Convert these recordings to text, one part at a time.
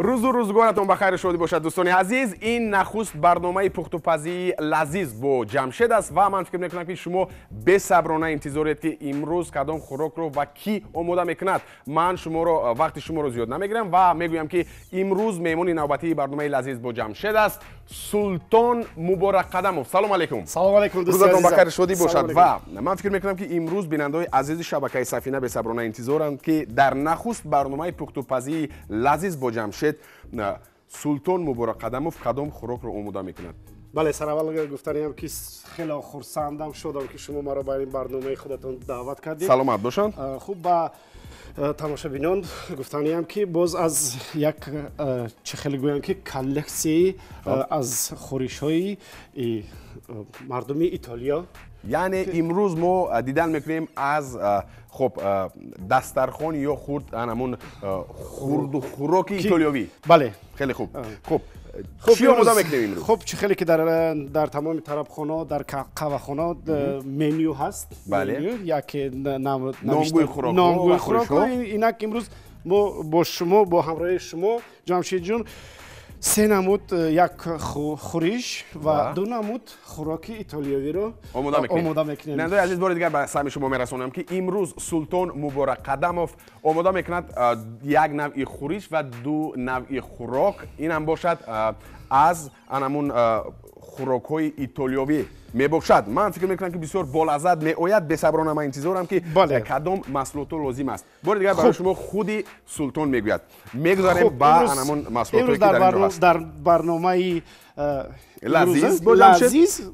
روز و روزگارتون بخیر شده باشد دوستان عزیز. این نخست برنامه پختوپزی لذیذ با جمشید است و من فکر میکنم که شما به صبرانه انتظارید که امروز کدام خوراک رو و کی آماده میکند. من شما رو وقت شما رو زیاد نمیگیرم و میگویم که امروز مهمون نوبتی برنامه لذیذ با جمشید است سلطان مبارک قدموف. سلام علیکم. سلام علیکم دوستان روزتون بخیر شده باشد و من فکر میکنم که امروز بیننده‌های عزیز شبکه سفینه به صبرانه انتظارند که در نخست برنامه پختوپزی لذیذ با جمشید سلطان مبارک قدموف کدام خوراک رو آماده میکند. بله، سر اول گفتنیم که خیلی خرسندم شدم که شما ما را برای این برنامه خودتون دعوت کردید. سلامت باشند. خوب با تماشابینان گفتنیم که باز از یک چه خیلی گویم که کلکسی از خورش‌های مردمی ایتالیا، یعنی امروز ما دیدن میکنیم از خب دسترخوان یا خورد همون خورد و خوراک ایتالیایی. بله خیلی خوب. خب چی آماده میکنیم امروز؟ خب چه خیلی که در تمام طربخانه در قهوه‌خانه منیو هست. بله. یک نامگوی خوراک. نامگوی خوراک. اینا که امروز ما با شما با همراه شما جمشید جون سه نمود یک خورش و دو نمود خوراک ایتالیایی رو آماده میکنیم. نندای عزیز بار دیگر به سهم شما میرسونم که امروز سلطان مبارک قدموف آماده میکند یک نوع خورش و دو نوع خوراک. این هم باشد از انمون خوراک های ایتالیایی می باشد. من فکر میکنم که بسیار بالعزت می آید. به صبرانه من انتظارم که کدام محصولات لازم است. بار دیگر برای شما خودی سلطان میگوید. میگذاریم با انمون محصولات که در اینجا هست. در برنامه لذیذ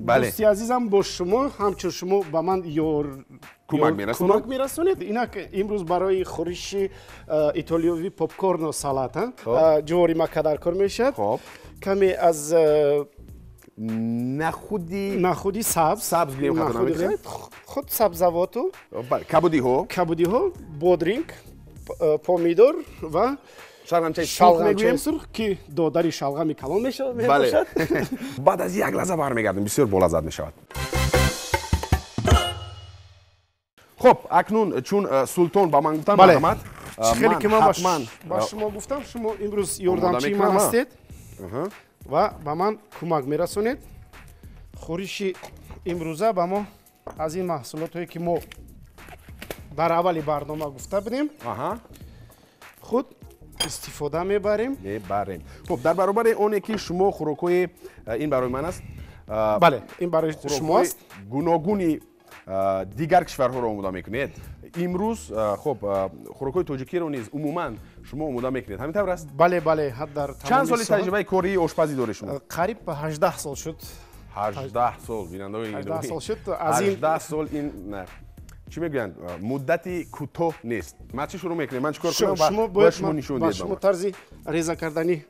دوستی عزیزم با شما همچون شما به من کمک میرسونید. اینا که امروز برای خورش ایتالیایی پاپکورن و سالاد جواری مکدر کار میشد. کمی از نخودی سبز بیاریم خود سبزواتو کبودی ها بادرینگ پامیدور و شلغم سرخ که دادری شلغم کلان میشود. بعد از یک لحظه برمیگردیم بسیار بالعزت میشود. خب اکنون چون سلطان با من گفتم محمد خیلی که من با شما گفتم شما امروز یاردمچی من هستید و با من کمک میرسونید. خورش امروزه با ما از این محصولات هایی که ما در اولی برنامه گفته بودیم خود استفاده میبریم. خب در برابر اونه که شما خوراکای این برای من است. بله این برای شما است. گوناگونی دیگر کشورها رو آماده میکنید. امروز خب خوراکای تاجیکی رو نیز عموما شما آماده میکنید. همین طور است؟ بله چند سالی تجربه کاری آشپزی داره شما؟ قریب 18 سال شد. 18 سال بیننده 18 سال شد. از این 18 سال این چی میگن مدتی کوتاه نیست. ما چی شروع میکنیم؟ من چیکار کنم؟ شما باید شما طرز ریزه کردنی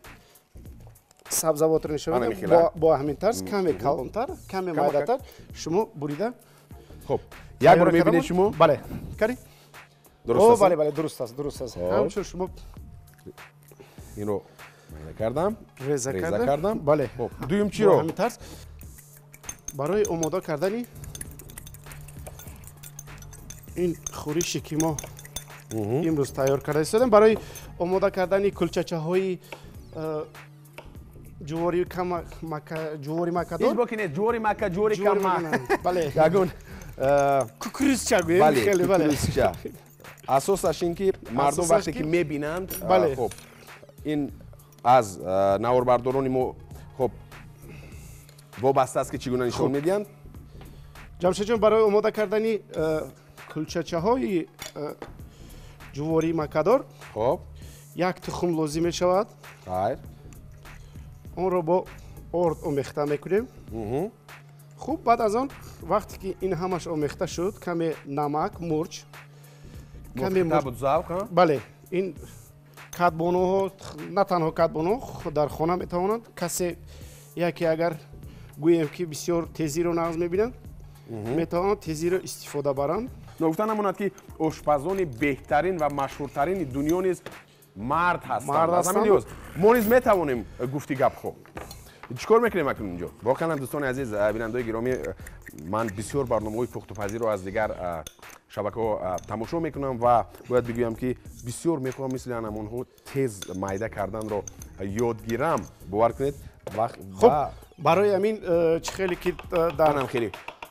سبزوات رو نشون بدید با همین طرز کمی کلانتر کمی مایده‌تر شما بریده. خب یک بار میبینید شما؟ بله کاری درست است. بله درست است. همچون شما این رو کردم ریزه کردم. بله خب دویم چی رو؟ همین طرز برای آماده کردن این خورشی که ما امروز تیار کرده استادم برای آماده کردن کلچچه های جواری مکدار. این بکنید جواری کما. بله یگون کوکریزچه گویم. خیلی کوکریزچه. اساسش این که مردم وقتی که میبینند خب این از نواربرداران ما خب وابسته است که چگونه نشون میدن. جمشید جان برای آماده کردن کلچچه های جواری مکدار خب یک تخم لازم می شود. اون رو با آرد آمیخته میکنیم. خوب بعد از آن وقتی که این همش آمیخته شد کمی نمک مرچ کمی مرچ. بله این کدبانو ها نه تنها کدبانو در خانه میتوانند کسی یکی اگر گویم که بسیار تیزی رو ناز میبینند میتوانند تیزی رو استفاده برند. نگفتن هموند که آشپزان بهترین و مشهورترین دنیا نیز مرد هستند. ما نیز میتوانیم گفتی گپ خو. چیکار میکنیم اکنون اینجا؟ واقعا دوستان عزیز بینندگان گرامی من بسیار برنامه‌های پخت و پزی رو از دیگر شبکه‌ها تماشا میکنم و باید بگویم که بسیار میخوام مثل همون تیز میده کردن رو یاد گیرم. باور کنید خب برای همین خیلی که در خیلی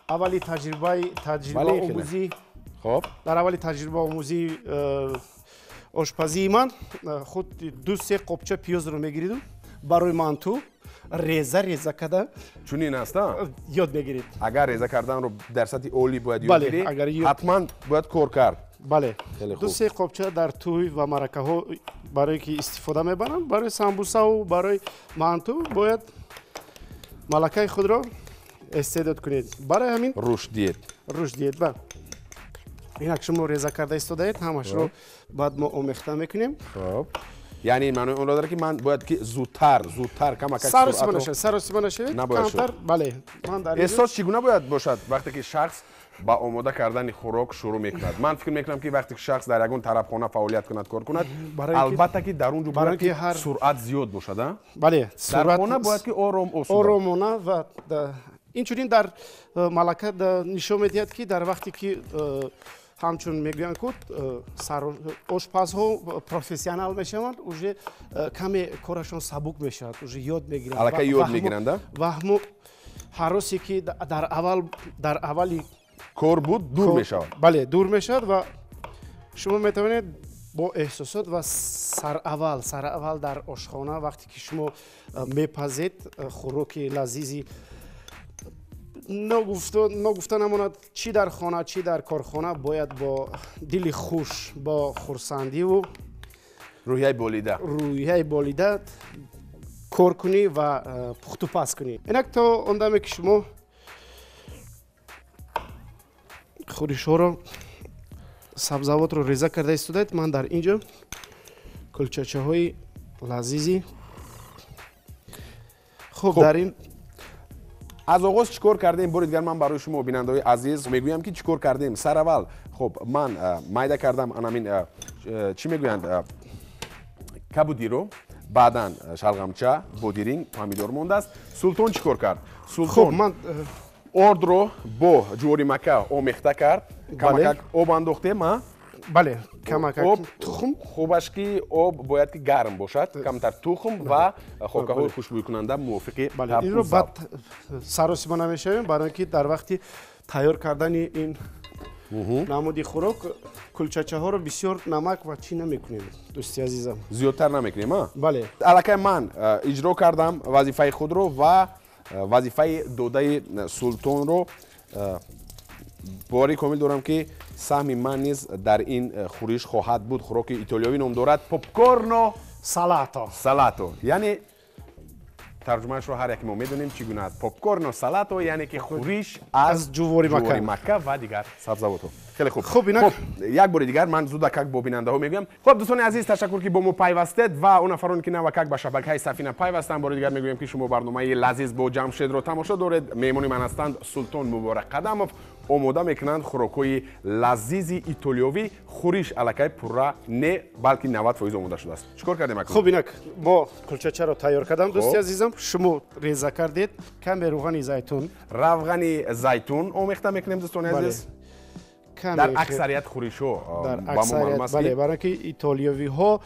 اولی تجربه آموزی خب در اولی تجربه آموزی آشپزی من خود 2-3 قبچه پیاز رو میگیرید برای مانتو ریزه کردن چون این است یاد بگیرید. اگر ریزه کردن رو در سطح اولی باید یاد بگیرید حتما باید کار کرد. بله 2-3 قبچه در توی و مرکه ها برای که استفاده میبرم برای سامبوسا و برای مانتو باید ملکه خود را استعداد کنید. برای همین روش دید با اینک شما ریزه کرده استفاده همش رو بعد ما آمیخته میکنیم. خب یعنی من اون را داره که من باید که زودتر کم سر نشه نباید کمتر. بله من در احساس چگونه باید باشد وقتی که شخص با آماده کردن خوراک شروع میکند؟ من فکر میکنم که وقتی که شخص در یگون طرفخانه فعالیت کند کار کند البته که در اونجا باید که سرعت زیاد باشد. بله در خانه باید که آرامانه و اینچنین در ملکه نشون میدهد که در وقتی که همچون میگویند که آشپزها پروفسیونال میشوند اوجه کمی کارشون سبک میشود اوجه یاد میگیرند البته یاد میگیرند و همو حراسی که در اولی کار بود دور میشود. بله دور میشود و شما میتوانید با احساسات و سر اول در آشخانه وقتی که شما میپزید خوراک لذیذی نگفته نماند چی در خانه چی در کارخانه باید با دل خوش با خرسندی و روحیه بالیده کار کنی و پخت و پز کنی. اینک تا اندمی که شما خودش رو سبزوات رو ریزه کرده استودید من در اینجا کلچچه های لذیذی خب در این از آغاز چیکار کردیم؟ برید دیگر من برای شما بیننده‌های عزیز میگویم که چیکار کردیم. سر اول خب من میده کردم همین چی میگویند کبودی رو، بعداً شلغمچه، بودیرینگ، پامیدور مونده است. سلطان چیکار کرد؟ سلطان خب من آرد رو با جوری مکه آمیخته کرد. کمک آب انداخته ما. بله کمک تخم خوبش که آب باید که گرم باشد، کمتر تخم و خاکه های خوشبوی کننده موافق. بله این رو بعد سراسیما نمیشویم برای اینکه در وقتی تیار کردن این نمودی خوراک کلچچه ها رو بسیار نمک و چی نمیکنیم دوستی عزیزم. زیادتر نمیکنیم ها؟ بله. الکی من اجرا کردم وظیفه خود رو و وظیفه دوده سلطان رو باری کامل دارم که سهم من نیز در این خورش خواهد بود. خوراک ایتالیایی نام دارد پاپکورن سالاتو. یعنی ترجمهش رو هر یک ما میدونیم چگونه است. پاپکورن سالاتو یعنی که خورش از جواری مکه و دیگر سبزوات. خیلی خوب. خب یک بار دیگر من زودک با بیننده ها میگم. خب دوستان عزیز تشکر که با ما پیوستید و اون نفرانی که نوکک به شبکه سفینه پیوستن. بار دیگر میگویم که شما برنامه لذیذ با جمشید رو تماشا دارید. مهمانی من هستند سلطان مبارک قدموف. آماده میکنند خوراکای لذیذ ایتالیایی. خورش الکی پورا نه بلکه 90% آماده شده است. چیکار کردیم اکنون؟ خب اینک ما کلچچه رو تیار کردم دوستی عزیزم. شما ریزه کردید کمی روغن زیتون آمیخته میکنیم دوستان عزیز. در اکثریت خوریشو با ما معلوم است بله برای اینکه ایتالیایی ها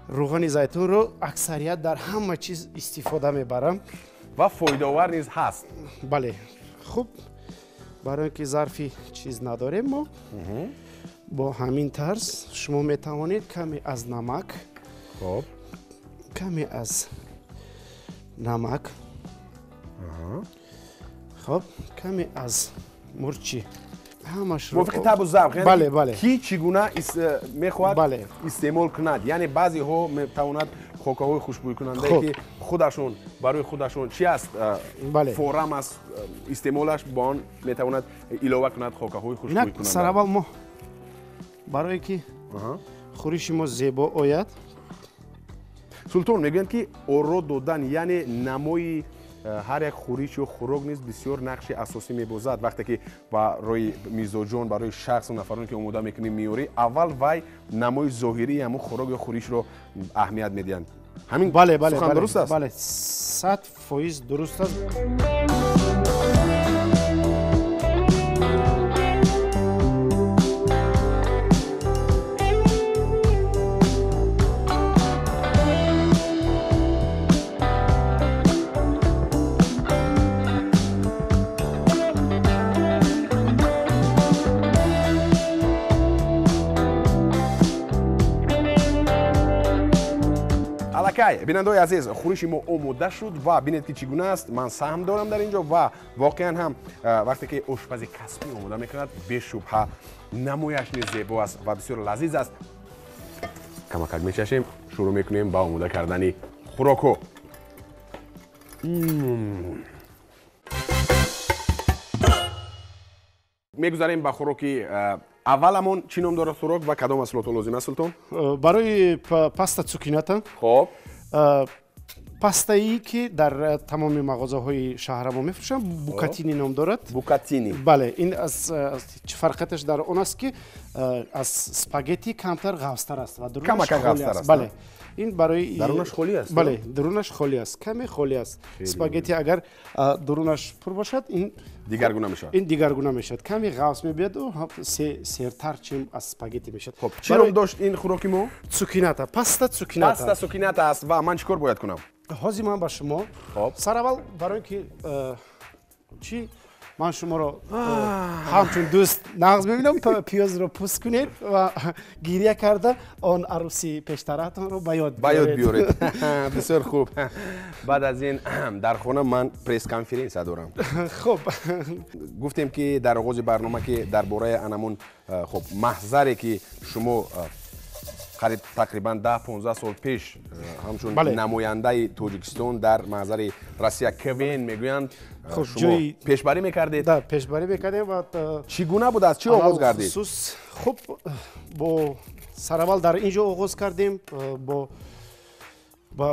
روغن زیتون رو اکثریت در همه چیز استفاده میبرن و فایده آور نیز هست. بله خب برای اینکه ظرفی چیز نداریم ما با همین طرز شما میتوانید کمی از نمک خب کمی از مرچی همش رو موافق طب و ذوق. بله کی چگونه میخواد استعمال کند؟ یعنی بعضی ها میتواند خاکه های خوشبوی کننده که خودشون برای خودشون چی است فورم است استعمالش با آن میتواند علاوه کند خاکه های خوشبوی کننده. سر اول ما برای که خورش ما زیبا آید سلطان میگن که اورو دادن یعنی نمای هر یک خورش و خوراک نیز بسیار نقش اساسی می‌بازد وقتی که با روی میزوجون برای شخص و نفرانی که اومده می‌کنیم میوری اول وای نمای ظاهری همون خوراک یا خورش رو اهمیت میدن همین بله درست است بله 100% درست است بیننده‌های عزیز خورش ما آماده شد و ببینید که چگونه است من سهم دارم در اینجا و واقعا هم وقتی که آشپزی کسبی آماده میکند بی‌شبهه نمایش نیز زیبا است و بسیار لذیذ است کمک میچشیم شروع میکنیم با آماده کردن خوراکو میگذاریم به خوراکی اولمون چی نام داره خوراک و کدام اصلات لازم است سلطان برای پاستا цукината خب پاستایی که در تمام مغازه‌های شهر ما می‌فروشن بوکاتینی نام دارد بوکاتینی بله این از فرقتش در اون است که از اسپاگتی کمتر غوص‌تر است و درونش خالی است بله این برای درونش خالی است بله درونش خالی است کمی خالی است اسپاگتی اگر درونش پر باشد این دیگرگونه میشد این دیگرگونه میشد کمی غوص میبیاد و سرتر چیم از اسپاگتی میشد خب چی نام داشت این خوراکی ما цукината پاستا цукината است و من چیکار باید کنم حاضر من با شما خب سر اول برای اینکه چی من شما رو همچون دوست نغز ببینم پیاز رو پوست کنید و گریه کرده آن عروسی پیشتراتون رو به یاد بیارید بسیار خوب بعد از این در خونه من پریس کانفرنس دارم خب گفتیم که در آغاز برنامه که درباره انمون خب محضری که شما قریب تقریبا 10-15 سال پیش همچون نماینده تاجیکستان در محضر روسیه کوین میگویند شما پیشبری میکردید؟ ده پیشبری میکردیم و چگونه بود از چی آغاز کردید؟ خب با سراول در اینجا آغاز کردیم با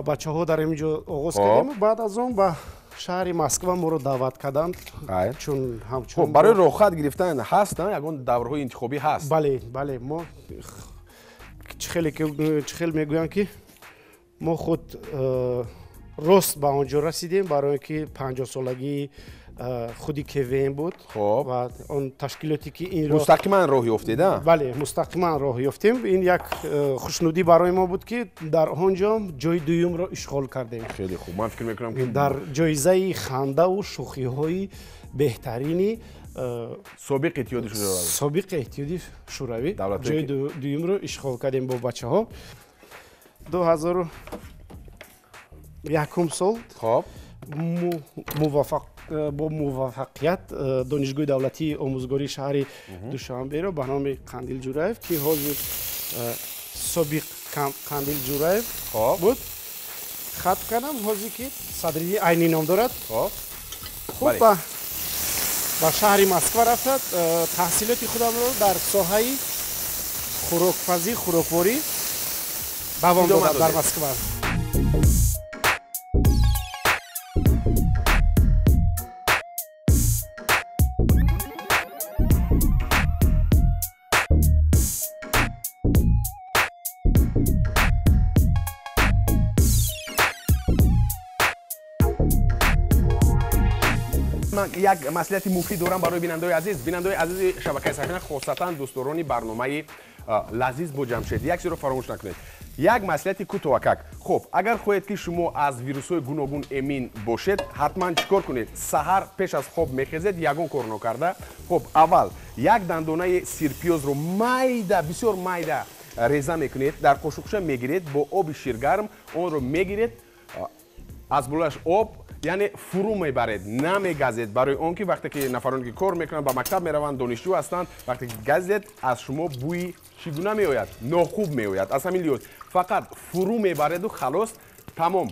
بچه ها در اینجا آغاز کردیم بعد از اون با شهر مسکو ما رو دعوت کردند چون همچون برای رخصت گرفتن هست نه یگان دورهای انتخابی هست بله ما خیلی میگویم که ما خود راست به آنجا رسیدیم برای که 50 سالگی خودی کوین بود خب و اون تشکیلاتی که این مستقیما راه یافتید بله مستقیما راه یافتیم این یک خوشنودی برای ما بود که در آنجا جای دوم را اشغال کردیم خیلی خوب من فکر میکنم که در جایزه خنده و شوخی های بهترینی سابق اتحادیه شوروی جای دوم رو اشغال کردیم با بچه ها 2001 سال خب با موفقیت دانشگاه دولتی آموزگاری شهر دوشنبه را به نام قندیل جورایف که حاضر سابق قندیل جورایف بود خط کردم حاضر که صدری عینی نام دارد خوب با شهر مسکو رفتد تحصیلات خودم رو در ساحه خوراکپزی خوراکواری دوام دادم در مسکو من یک مصلحت مفید دارم برای بیننده‌های عزیز شبکه صحیح خاصتا دوستداران برنامه لازیز با جمشید یک چیز رو فراموش نکنید یک مصلحت کوتاه خب اگر خواهید که شما از ویروس‌های گوناگون امین باشید حتما چیکار کنید سحر پیش از خواب میخیزید یگان کار نکرده خب اول یک دندانه سیرپیاز رو بسیار میده ریزه میکنید در قاشقچه میگیرید با آب شیرگرم اون رو میگیرید از بالایش آب یعنی فرو میبرید نمیگزید برای اون که وقتی که نفرانی که کار میکنن با مکتب میروند دانشجو هستند وقتی که گزید از شما بوی چگونه میآید ناخوب میآید از همین لحاظ فقط فرو میبرید و خلاص تمام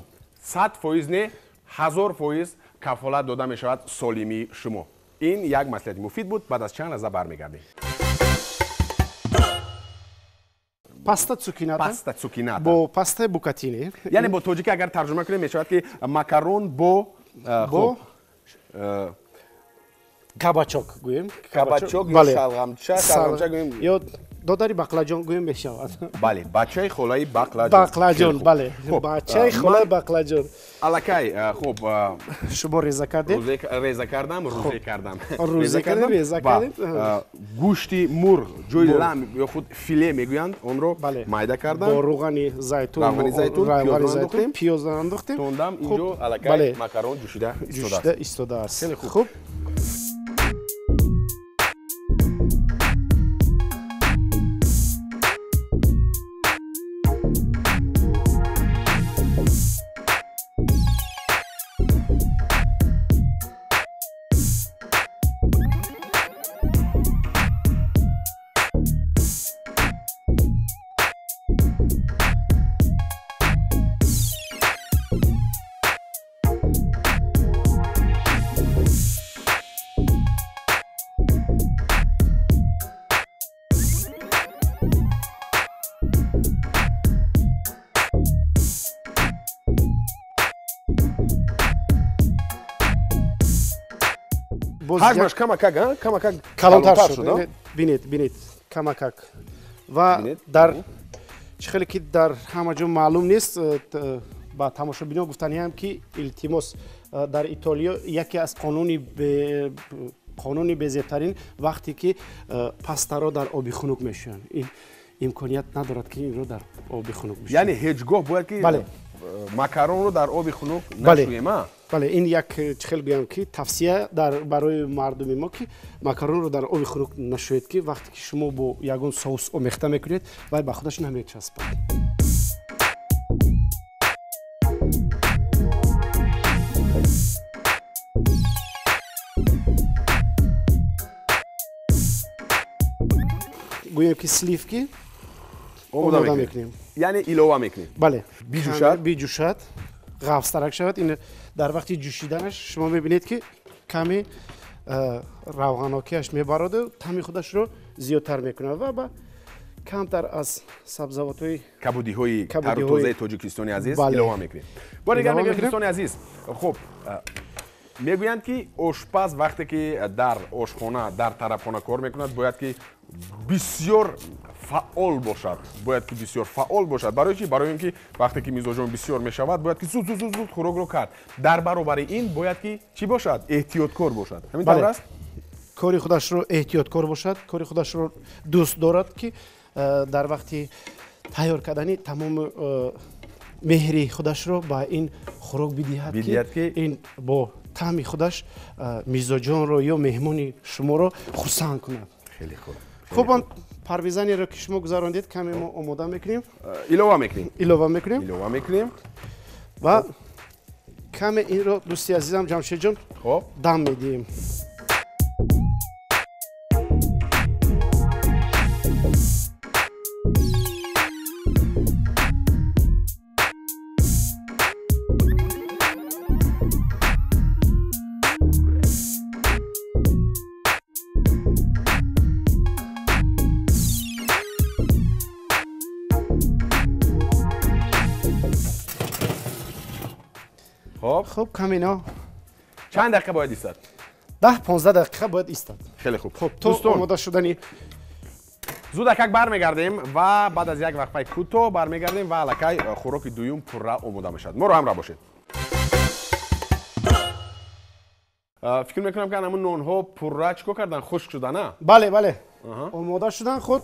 100% نه 1000% کفالت داده میشود سالمی شما این یک مصلحت مفید بود بعد از چند لحظه برمیگردیم پاستا цукината با پاستا بوکاتینی یعنی با توجیه اگر ترجمه کنیم میشود که ماکارون با бо кабачок гӯем. Кабачок ё шалғамча, шалғамча гӯем. Ё додари баклаҷон гӯем мешавад. Бале, бачаи холаи баклаҷон. Баклаҷон, бале. Бачаи холаи баклаҷон. Аллакай, хуб. Шумо реза кардед? Реза кардам, рӯзе кардам. Рӯзе кардем, реза кардем. Гӯшти мурғ, ҷои лам ё худ филе мегӯянд, онро майда кардам. Бо руғани зайтун, пиёз андохтем. Тондам, инҷо аллакай макарон ҷӯшида истодааст. Хеле хуб. ҳаҷмаш камакак калонтар шуд. Бинед камакак. Ва дар чӣ хеле ки дар ҳама ҷо маълум нест, ба тамошобино гуфтаниям ки илтимос дар Итолиё яке аз қонуни безебтарин вақте ки пастаро дар оби хунук мешӯянд. Ин имконият надорад ки инро дар оби хунук мешӯянд. Яъне ҳеҷ гоҳ бояд ки макаронро дар оби хунук нашӯем. бале ин як чӣ хел гӯям ки тавсия барои мардуми мо ки макаронро дар оби хунук нашӯед ки вақте ки шумо бо ягон соус омехта мекунед вай ба худаш намечаспад. гӯем ки сливки омода мекунем. Яъне илова мекунем. Бале. Биҷӯшад. ғафстарак шавад. Ин дар вақти ҷӯшиданаш шумо мебинед ки каме равғанокиаш мебароду таъми худашро зиёдтар мекунад ва ба камтар аз сабзавотҳои кабудиҳои тарутозаи тоҷикистони азиз илова мекунем. Боригар мегӯям дӯстони азиз, хуб мегӯянд ки ошпаз вақте ки дар ошхона дар тарабхона кор мекунад бояд ки бисёр фаъол бошад. Барои чӣ? Барои ин ки вақте ки мизоҷон бисёр мешавад бояд ки зуд хӯрокро кард. Дар баробари ин бояд ки чӣ бошад? Эҳтиёткор бошад. Ҳамин тавр аст? кори худашро эҳтиёткор бошад, кори худашро дӯст дорад ки дар вақти тайёр кардани тамоми меҳри худашро ба ин хӯрок бидиҳад ки ин бо таъми худаш мизоҷонро ё меҳмони шуморо хурсанд кунад. Хеле хуб. Хуб, он парвезанеро ки шумо гузарондед каме мо омода мекунем. Илова мекунем. Ва каме инро дӯсти азизам ҷамшедҷон дам медиҳем. خب کامینا چند دقیقه باید ایستاد؟ 10-15 دقیقه باید ایستاد. خیلی خوب. خب تو آماده شدنی زود اکک برمیگردیم و بعد از یک وقفه کوتاه برمیگردیم و الکی خوراک دوم پرره آماده میشد. ما رو همراه باشید. فکر میکنم که همون نونها پرره چیکار کردن؟ خشک شدن نه؟ بله آماده شدن. خود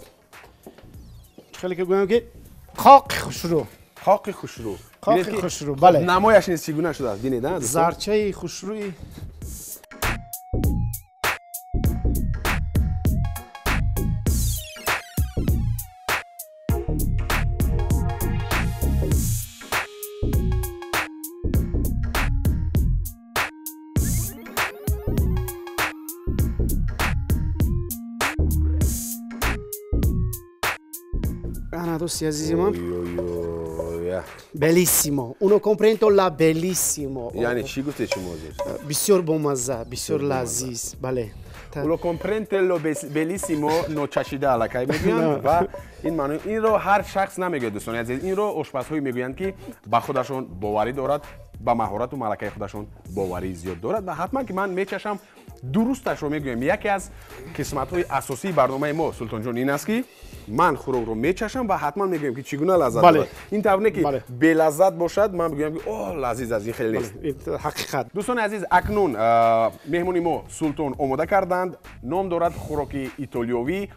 خیلی که گویم که خاک خوشرو بله. نمایش نیست چگونه شده است ببینید نه زرچه خوشرویی dosti azizim. Bellissimo. Uno comprendo la bellissimo. یعنی چی گفته چی موضوع؟ بسیار بامزه، بسیار لذیذ. بله. Uno comprende lo bellissimo نوچشیده الکی میگن و این معنی این رو هر شخص نمیگه دوستان عزیز. این رو آشپزهایی میگویند که با خودشون باوری دارد ба маҳорату малакаи худашон боварии зиёд дорад ва ҳатман ки ман мечашам дурусташро мегӯям. Яке аз қисматҳои асосии барномаи мо Султонҷон ин аст ки ман хӯрокро мечашам ва ҳатман мегӯям ки чӣ гуна лаззат дорад. Ин тавр не ки белаззат бошад ман бигӯям ки о лазиз аст, ин хеле нест. ҳақиқат. дӯстони азиз, акнун меҳмони мо Султон омода карданд. Ном дорад хӯроки итолиёвӣ,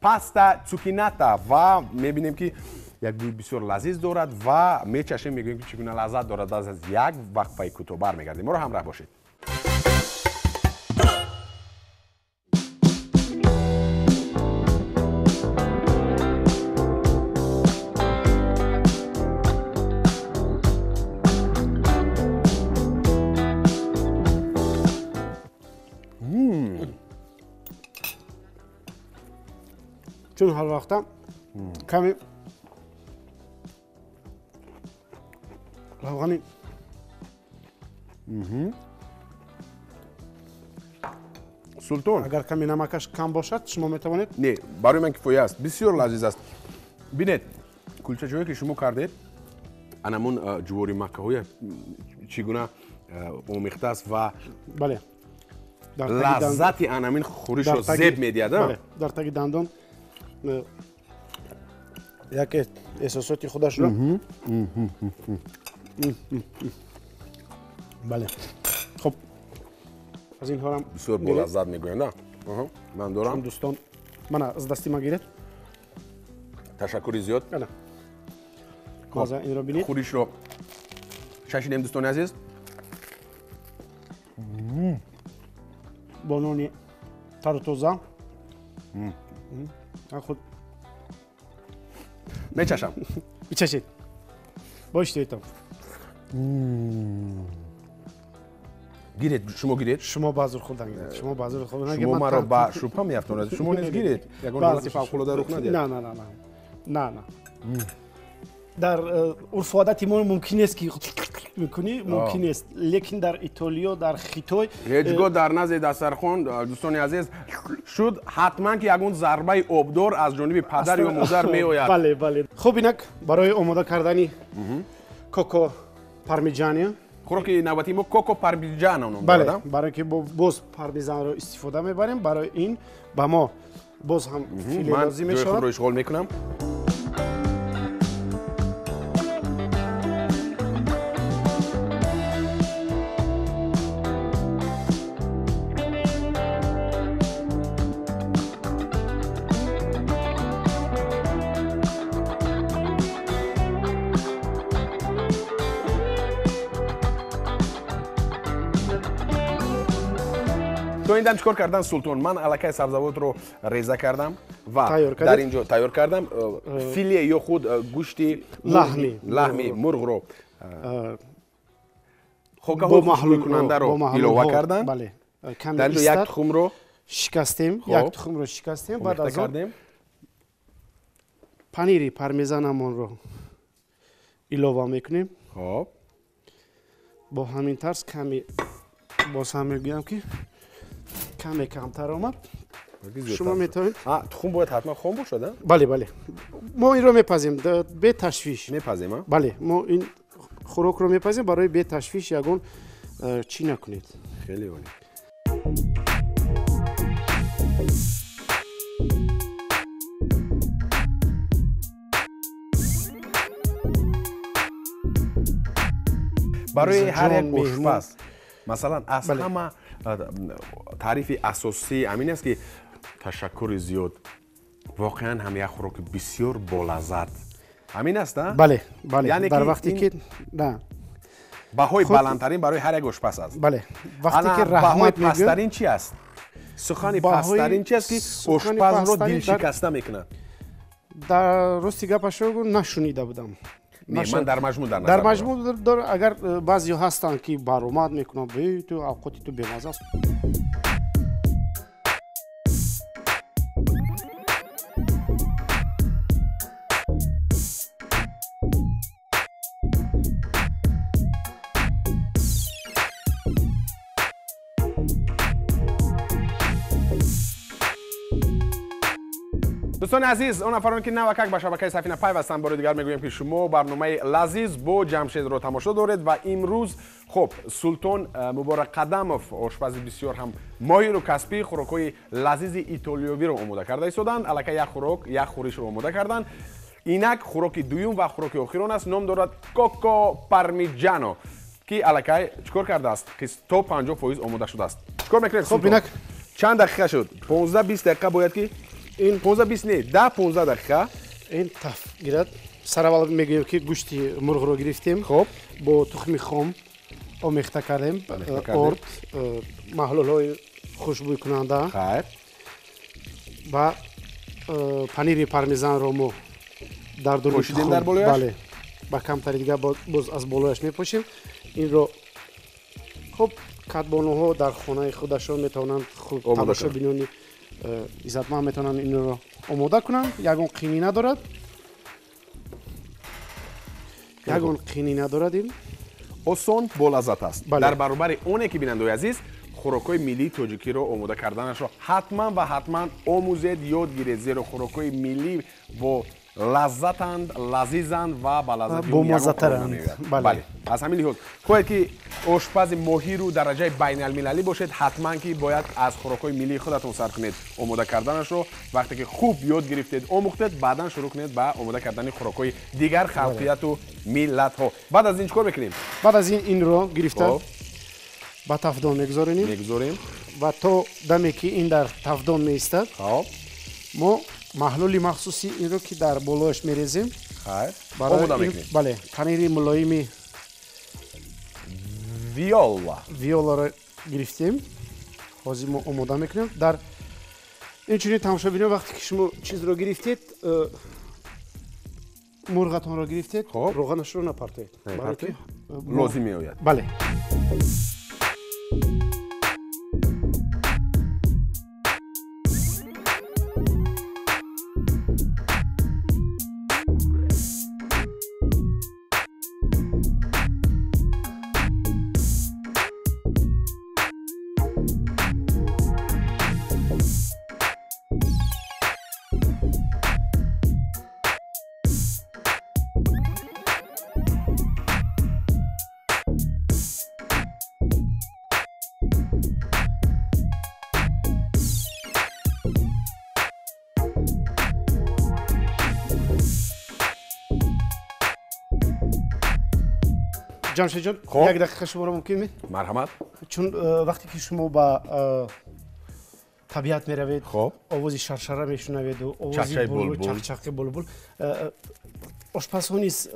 паста цукината ва мебинем ки як бӯи бисёр лазиз дорад ва мечашем мегӯем ки чӣ гуна лаззат дорад. аз як вақфаи кӯтоҳ бармегардем. моро ҳамроҳ бошед. чун ҳар вақта каме равғани Султон, агар каме намакаш кам бошад шумо метавонед. не, барои ман кифоя аст. бисёр лазиз аст. бинед кулчаҷое ки шумо кардед, анамун ҷувори маккаҳоя чӣ гуна омехтааст ва бале лаззати анамин хӯришро зеб медиҳад. дар таги дандон яке эҳсосоти худашро бале. хуб аз инҳорам бисёр болаззат мегӯянд. ман дорам. дӯстон мана аз дасти ман гиред. ташаккури зиёд. маза инро бинед. хӯришро шашидем дӯстони азиз. бо нони тару тоза. худ мечашам. бичашед. боштоитам. гиред, шумо гиред. шумо ба зур хӯрдан гиред. шумо ба зур хӯрдан. шумо маро ба шубҳа меафтонед. шумо низ гиред. ягон ҳолати фавқулода рух надиҳад. не дар урфу одати мо мумкин нест ки мекунӣ, мумкин нест. лекин дар итолиё, дар хитой ҳеҷ гоҳ дар назди дастархон дӯстони азиз шуд ҳатман ки ягон зарбаи обдор аз ҷониби падар ё модар меояд. бале бале. хуб инак барои омода кардани коко пармиҷано. хӯроки навбатии мо коко пармиҷано ном бале, дорад. барои ки боз пармезанро истифода мебарем. барои ин ба мо боз ҳам филе лозим мешавад. ман ҷои худро ишғол мекунам. то ин дам чикор кардан Султон? Ман аллакай сабзавотро реза кардам ва дар ин ҷо тайёр кардам филе ё худ гӯшти лаҳми мурғро хокаҳои хушбӯйкунандаро илова кардан. дар ин ҷо як тухмро шикастем. баъд аз он панири пармезанамонро илова мекунем. бо ҳамин тарз каме боз ҳам мегӯям ки каме камтар омад. шумо метавонед. тухм бояд ҳатман хом бошад? бале бале. мо инро мепазем бе ташвиш. мепазем? бале, мо ин хӯрокро мепазем барои бе ташвиш ягон чӣ накунед. хеле олӣ. барои ҳар як ошпаз масалан аз ҳама таърифи асосии амин аст ки ташаккури зиёд воқеан ҳам як хӯроки бисёр болаззат ҳамин аст. бале бале. дар вақте ки баҳои баландтарин барои ҳар як ошпаз аст. бале. вақте ки раҳмат мегӯям пасттарин чӣ аст? сухани пасттарин чӣ аст ки ошпазро дилшикаста мекунад? дар рости гапашро гӯ нашунида будам. ман дар маҷмӯъ дар маҷмӯъ агар баъзеҳо ҳастанд ки баромад мекунанд ту авқоти ту бемаза аст. دوستان عزیز، اون افرادی که نوکک به شبکه سفینه پیوستن، بار دیگر میگویم که شما برنامه لذیذ با جمشید رو تماشا دارید و امروز خب سلطان مبارک قدموف آشپز بسیار هم ماهر و کسبی خوراکای لذیذ ایتالیایی رو آماده کرده ایستادند. الکی یک خورش رو آماده کردند. اینک خوراک دوم و خوراک آخران است. نام دارد کوکو پارمیجانو که الکی چیکار کرده است که تا 50% آماده شده است. چیکار میکنید؟ خب اینک چند دقیقه شد؟ 15-20 دقیقه باید که این 15-20 نه 10-15 دقیقه این تف گیرد. سر اول میگیم که گوشت مرغ رو گرفتیم. خب با تخم خام آمیخته کردیم. آرد، محلول خوشبوی کننده. خیر. و پنیر پارمیزان رو ما در دور پوشیدیم در بالایش؟ بله. با کمتری دیگه باز از بالایش میپوشیم. این رو خب کاتبانوها در خانه خودشون میتونن خوب تماشا بینونی عزتمند میتونن این رو آماده کنن. یگان قینی ندارد. یگان قینی ندارد. این آسان با لذت است. بله. در برابر اونه که بیننده عزیز خوراکای ملی تاجیکی رو آماده کردنش رو حتما و حتما آموزید، یاد گیرید، زیرا خوراکای ملی با لذتند، لذیذند و با لذت با مزه‌ترند. بله. از همین لحاظ خواهید که آشپز ماهر رو درجه بین المللی باشید، حتما که باید از خوراکای ملی خودتون سر کنید آماده کردنش رو. وقتی که خوب یاد گرفتید، آموختید، بعدا شروع کنید به آماده کردن خوراکای دیگر خلقیت و ملت ها. بعد از این چیکار میکنیم؟ بعد از این رو گرفته با تفدان میگذاریم و تا دمی که این در تفدان میستد ما محلول مخصوصی این رو که در بالایش میریزیم. خیر. برای این بله پنیر ملایمی ویولا رو گرفتیم. حاضر ما آماده میکنیم. در اینجوری تماشا بینید وقتی که شما چیز رو گرفتید، مرغتون رو گرفتید، روغنش رو نپرتید. لازم میآید. بله. جمشید جان یک دقیقه شما رو ممکن می؟ مرحمت. چون وقتی که شما با طبیعت می روید، آواز شرشره میشنوید و آواز بلبل، چخچخ بلبل، آشپزها نیز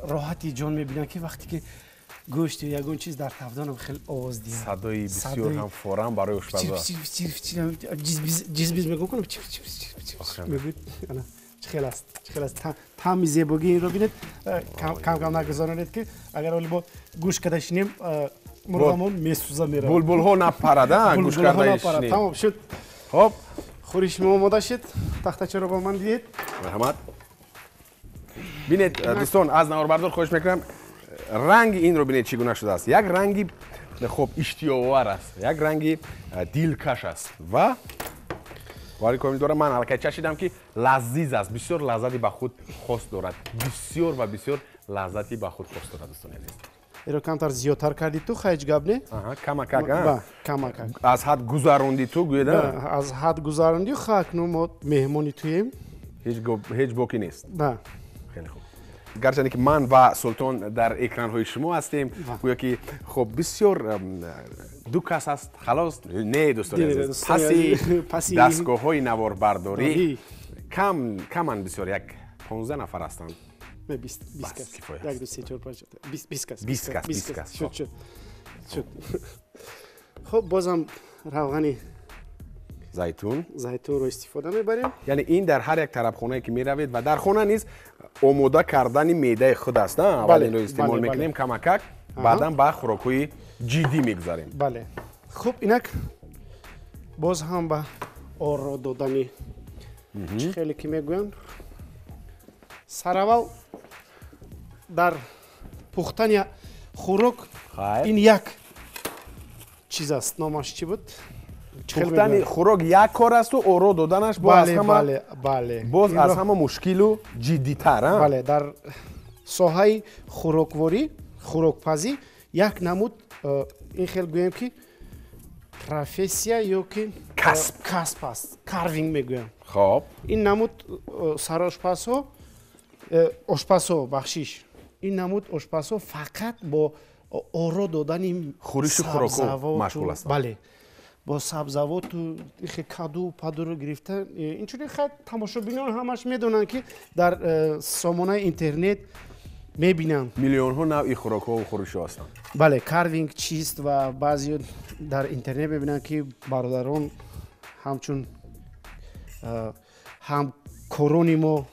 راحتی جان میبینن که وقتی که گوشت یا یگان چیز در تفدان خیلی آواز دیه. صدای بسیار هم فوران برای آشپزها. جیز میگم کنم میگوید خیلی است تمی زیبایی این رو بینید. کم نگذارید که اگر ولی با گوش کداشینیم مرغمون میسوزه میره. بلبل ها نپردن گوش کداشینیم. تمام شد. خب خورش ما آماده شد. تختچه رو با من دید. مرحمت. بینید دوستان، از نواربردار خواهش میکنم رنگ این رو بینید چگونه شده است. یک رنگی خب اشتیاق‌آور است، یک رنگی دلکش است و ولی کامل داره. من الکی چشیدم که لذیذ است، بسیار لذتی به خود خاص دارد، بسیار و بسیار لذتی به خود خاص دارد دوستان عزیز. ایرو کمتر زیادتر کردی تو خیج گپ نه؟ کمک از حد گذروندی تو گویده؟ از حد گذروندی خاک نو ما مهمانی توییم. هیچ باکی نیست. نه. خیلی خوب. گرچه که من و سلطان در اکران های شما هستیم، گویا که خب بسیار دو کس است خلاص. نه دوستان عزیز، پسی دستگاه های نواربرداری کمن بسیار، یک 15 نفر هستند. 20 کس. 1 2 3 4 5 20 کس. شد. خب بازم روغن زیتون رو استفاده میبریم. یعنی این در هر یک طرف خونه که میروید و در خونه نیز آماده کردن معده خود است. اول این رو استعمال میکنیم کمک بعدا به خوراکای جدی میگذاریم. بله. خب اینک باز هم به آر دادنی خیلی که میگوین سر اول در پختن خوراک این یک چیز است. نامش چی بود؟ پختن خوراک یک کار است و اورو دادنش با از همه باز از همه مشکل و جدی تر. بله در ساحه خوراکواری خوراکپزی یک نمود این خیلی گویم که پروفسیا یا که کسب است کاروینگ میگویم. خب این نمود سرآشپزها آشپزها بخشش این نمود آشپزها فقط با اورو دادن خورش خوراکو مشغول است. بله با سبزوات و کادو پادو رو گرفتن اینجوری خیلی تماشابینان همش میدونن که در سامانه اینترنت میبینن میلیون ها نوع خوراک ها و خورش ها هستند. بله کاروینگ چیست و بعضی در اینترنت میبینن که برادران همچون هم کورونی ما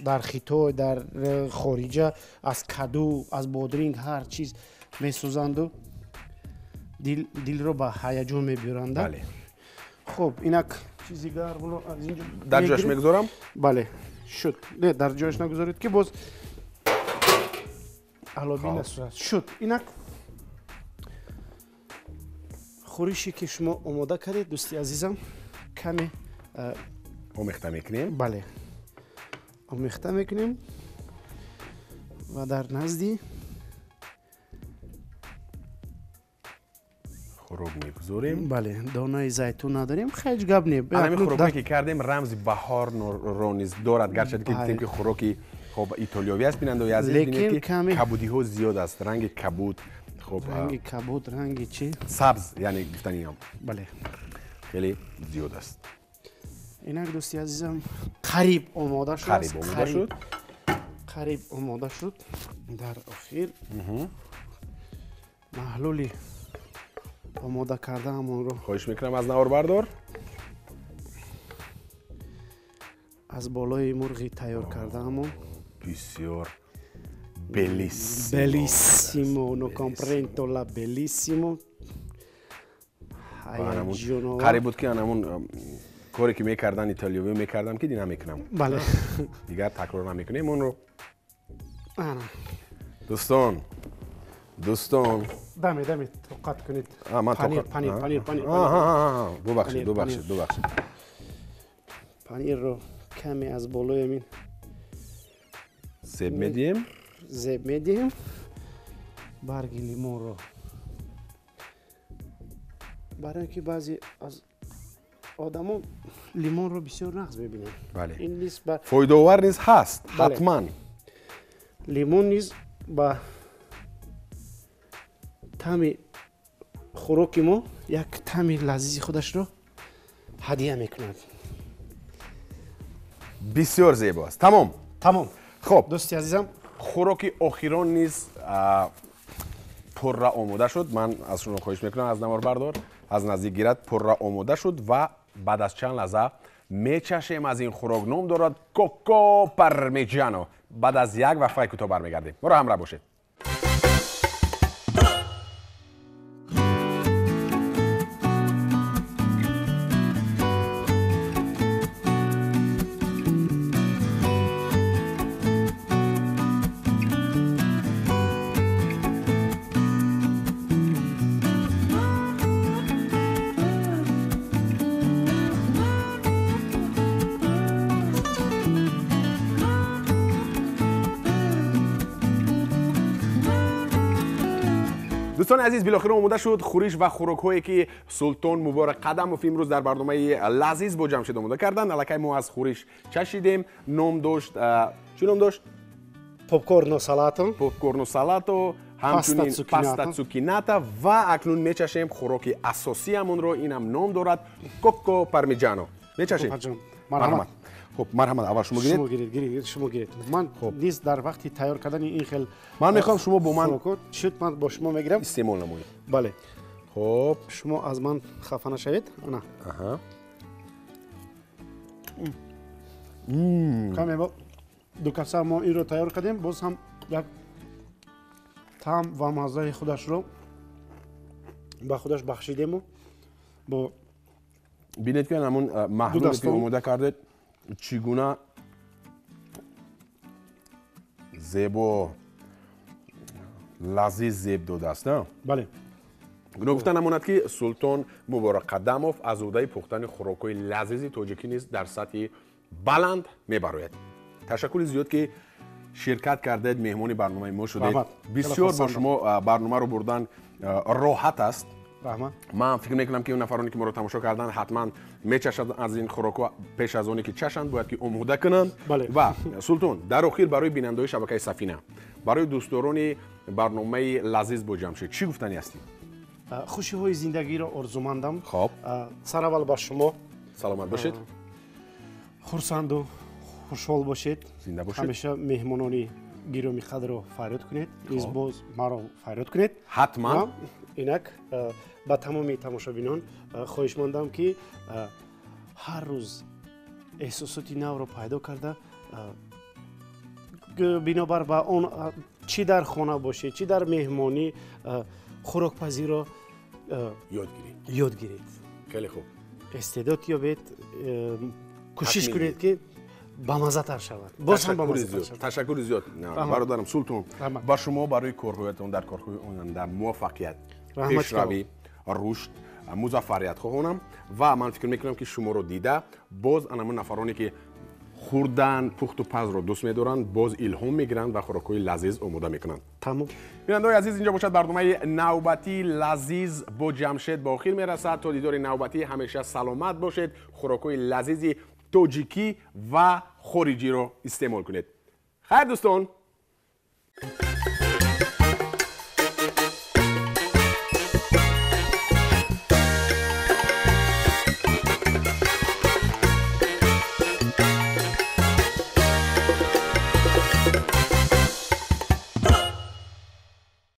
در خیتو در خارجه از کادو از بادرینگ هر چیز میسوزند و دل رو به هیجان میبرند. بله. خب اینک چیزی گرم از اینجا در جاش میگذارم؟ بله شد. نه در جاش نگذارید که باز علابی نصورت شد. اینک خورشی که شما آماده کردید دوستی عزیزم کمی آمیخته میکنیم. بله آمیخته میکنیم و در نزدی خوراک میگذاریم. بله دانه زیتون نداریم خیلی گپ نیم. همین خوراکی که کردیم رمز بهار رو نیز دارد گرچه که دیدیم که خوراکی خب ایتالیایی است بینند و یزید بینید که کبودی ها زیاد است. رنگ کبود خب رنگ کبود رنگ چی؟ سبز یعنی گفتنی هم بله خیلی زیاد است. اینک دوستی عزیزم قریب آماده شد. قریب آماده شد. در آخر محلولی آماده کرده همون رو خواهش میکنم از نوار بردار. از بالای مرغی تیار کرده همون بسیار بلیسیمو. بلیسیمو نو کامپرنتو لا بلیسیمو. قریب بود که همون کاری که میکردن ایتالیایی میکردم که دیگه نمیکنم. بله دیگر تکرار نمیکنیم اون رو. دوستان دمی توقت کنید. پنیر ببخشید پنیر رو کمی از بالای امین زب میدیم. برگ لیمون رو برای اینکه بعضی از آدما لیمون رو بسیار نقص میبینن. بله. این نیست فایده آور نیز هست. بله. حتما لیمون نیز با طعم خوراک ما یک طعم لذیذ خودش رو هدیه میکند. بسیار زیباست. تمام. خب دوستی عزیزم خوراک اخیران نیز پر را آماده شد. من از شما خواهش میکنم از نوار بردار از نزدیک گیرد. پر را آماده شد و بعد از چند لحظه میچشیم از این خوراک. نام دارد کوکو پارمیجانو. بعد از یک وقفه کوتاه برمیگردیم. ما را همراه باشید. دوستان عزیز بالاخره آماده شد خورش و خوراک هایی که سلطان مبارک قدم و امروز در برنامه لذیذ با جمشید آماده کردن. الکی ما از خورش چشیدیم. نام داشت چی نام داشت؟ پاپکورن و سالاتو همچنین پاستا سوکیناتا و اکنون میچشیم خوراک اساسی همون رو. اینم نام دارد کوکو پارمیجانو. میچشیم. مرحمت. خب مرحمت. اول شما گیرید. شما گیرید. من نیست در وقتی تیار کردن این خیلی من میخوام شما با من شد من با شما میگیرم استعمال نمایید. بله. خب شما از من خفه نشوید. نه. کمی با دو کاسه ما این رو تیار کردیم. باز هم یک طعم و مزه خودش رو با خودش بخشیدیم و با بینید که همون محلولی که آماده کردید چگونه زیب و لذیذ زیب داده است. نه؟ بله. گفتن نموند که سلطان مبارک قدموف از عهده پختن خوراک‌های لذیذ تاجیکی نیز در سطح بلند میبراید. تشکر زیاد که شرکت کردید، مهمانی برنامه ما شدید. بسیار با شما برنامه رو بردن راحت است. من فکر میکنم که اون نفرانی که ما رو تماشا کردن حتما میچشند از این خوراک‌ها پیش از اونی که چشند باید که آماده کنند. و سلطان در آخر برای بیننده‌های شبکه سفینه، برای دوستداران برنامه لذیذ با جمشید چی گفتنی هستی؟ خوشی های زندگی را آرزومندم. خب سر اول با شما سلامت باشید، خرسند و خوشحال باشید، زنده باشید. همیشه مهمانانی گرامی قدر رو فریاد کنید، نیز باز ما رو فریاد کنید حتما. اینک با تمامی تماشابینان خواهش مندم که هر روز احساساتی نو رو پیدا کرده، بنابر با اون چی در خانه باشه چی در مهمانی خوراک پزی رو یاد گیرید. خیلی خوب. استعداد یابید، کوشش کنید که با مزه تر شود. باز هم با مزه تر شود. تشکر زیاد برادرم سلطان. با شما برای کارهایتون در کارهای آینده موفقیت، پیشروی، رشد، موفقیت خواهانم و من فکر میکنم که شما رو دیده باز انمون نفرانی که خوردن پخت و پز رو دوست می‌دارن باز الهام میگیرن و خوراک‌های لذیذ آماده میکنن. تمام. بیننده‌های عزیز، اینجا باشد برنامه نوبتی لذیذ با جمشید با آخر میرسد. تا دیدار نوبتی همیشه سلامت باشید، خوراک‌های لذیذ تاجیکی و خارجی رو استعمال کنید. خیر دوستان.